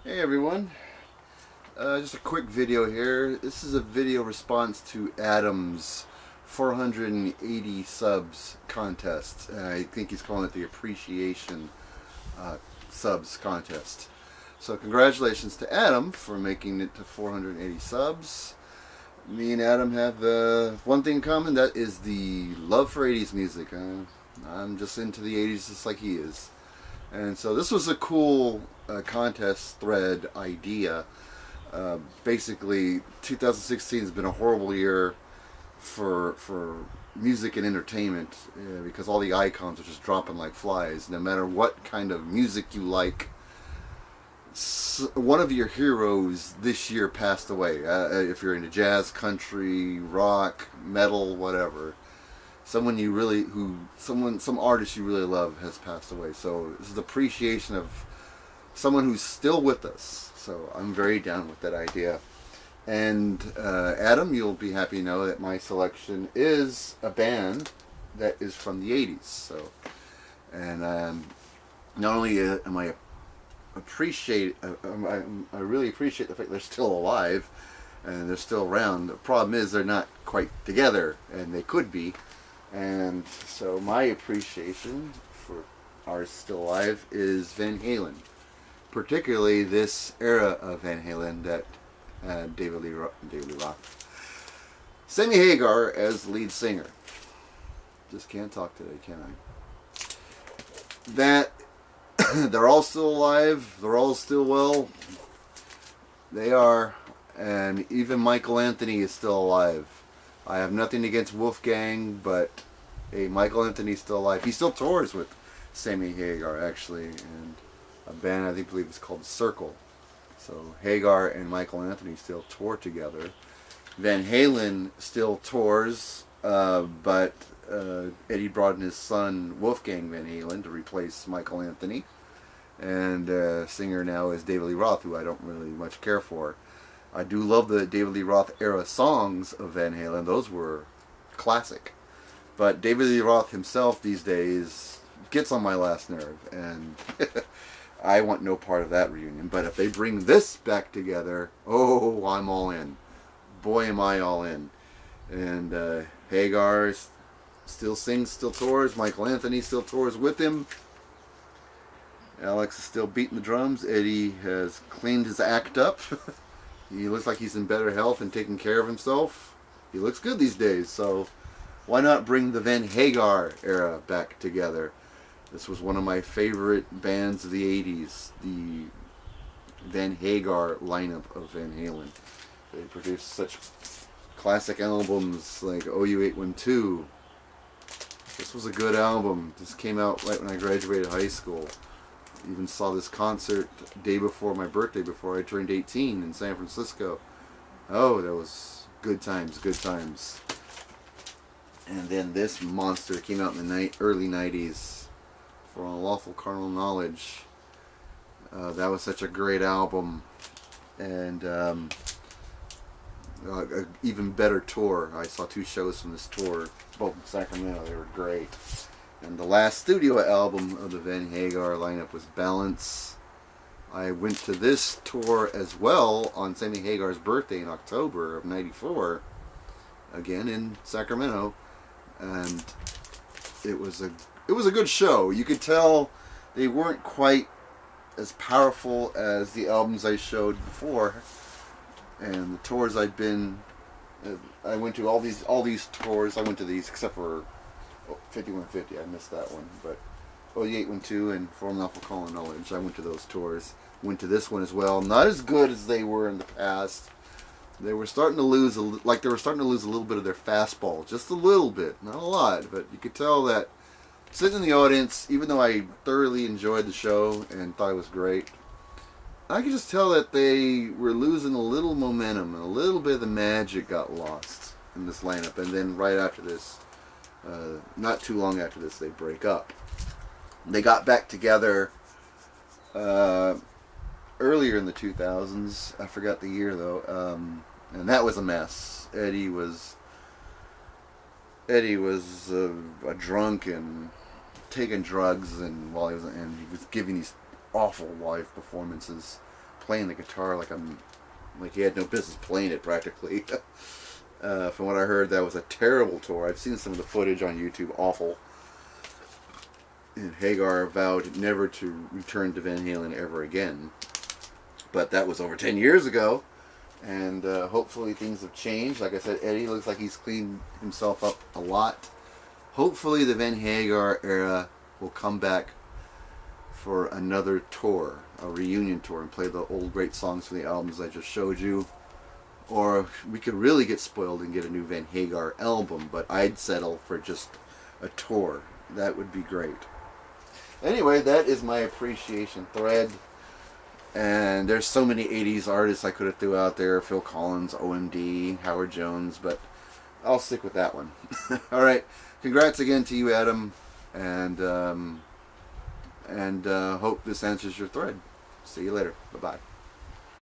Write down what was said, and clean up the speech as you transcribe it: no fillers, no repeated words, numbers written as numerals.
Hey everyone, just a quick video here. This is a video response to Adam's 480 subs contest. I think he's calling it the appreciation subs contest. So congratulations to Adam for making it to 480 subs. Me and Adam have one thing in common, that is the love for 80s music. I'm just into the 80s just like he is. And so this was a cool contest thread idea. Basically, 2016 has been a horrible year for music and entertainment because all the icons are just dropping like flies. No matter what kind of music you like, one of your heroes this year passed away. If you're into jazz, country, rock, metal, whatever, some artist you really love has passed away. So this is the appreciation of someone who's still with us. So I'm very down with that idea. And Adam, you'll be happy to know that my selection is a band that is from the 80s. So, and not only am I I really appreciate the fact they're still alive and they're still around. The problem is they're not quite together, and they could be. And so my appreciation for ours still alive is Van Halen, particularly this era of Van Halen that David Lee Roth, Sammy Hagar as lead singer. Just can't talk today, can I? That they're all still alive. They're all still well. They are, and even Michael Anthony is still alive. I have nothing against Wolfgang, but hey, Michael Anthony's still alive. He still tours with Sammy Hagar, actually, and a band I believe is called Circle. So Hagar and Michael Anthony still tour together. Van Halen still tours, but Eddie brought in his son Wolfgang Van Halen to replace Michael Anthony, and singer now is David Lee Roth, who I don't really much care for. I do love the David Lee Roth era songs of Van Halen. Those were classic. But David Lee Roth himself these days gets on my last nerve, and I want no part of that reunion. But if they bring this back together, oh, I'm all in. Boy, am I all in. And Hagar still sings, still tours. Michael Anthony still tours with him. Alex is still beating the drums. Eddie has cleaned his act up. He looks like he's in better health and taking care of himself. He looks good these days, so why not bring the Van Hagar era back together? This was one of my favorite bands of the 80s, the Van Hagar lineup of Van Halen. They produced such classic albums like OU812. This was a good album. This came out right when I graduated high school. Even saw this concert day before my birthday, before I turned 18 in San Francisco. Oh, that was good times, good times. And then this monster came out in the early 90s, For Unlawful Carnal Knowledge. That was such a great album. And an even better tour. I saw 2 shows from this tour, both in Sacramento. They were great. And the last studio album of the Van Hagar lineup was Balance. I went to this tour as well on Sammy Hagar's birthday in October of '94, again in Sacramento, and it was a good show. You could tell they weren't quite as powerful as the albums I showed before, and the tours I'd been. I went to all these tours. I went to these except for 5150, I missed that one, but 0812 and For Unlawful Carnal Knowledge, I went to those tours. Went to this one as well. Not as good as they were in the past. They were starting to lose, a little bit of their fastball, just a little bit, not a lot, but you could tell that sitting in the audience, even though I thoroughly enjoyed the show and thought it was great, I could just tell that they were losing a little momentum, and a little bit of the magic got lost in this lineup. And then right after this, not too long after this, they break up. They got back together earlier in the 2000s. I forgot the year though, and that was a mess. Eddie was a drunk and taking drugs, and he was giving these awful live performances. playing the guitar like he had no business playing it practically. From what I heard, that was a terrible tour. I've seen some of the footage on YouTube, awful. And Hagar vowed never to return to Van Halen ever again. But that was over 10 years ago. And hopefully things have changed. Like I said, Eddie looks like he's cleaned himself up a lot. Hopefully the Van Hagar era will come back for another tour, a reunion tour, and play the old great songs from the albums I just showed you. Or we could really get spoiled and get a new Van Hagar album, but I'd settle for just a tour. That would be great. Anyway, that is my appreciation thread. And there's so many 80s artists I could have threw out there. Phil Collins, OMD, Howard Jones, but I'll stick with that one. All right. Congrats again to you, Adam. And hope this answers your thread. See you later. Bye-bye.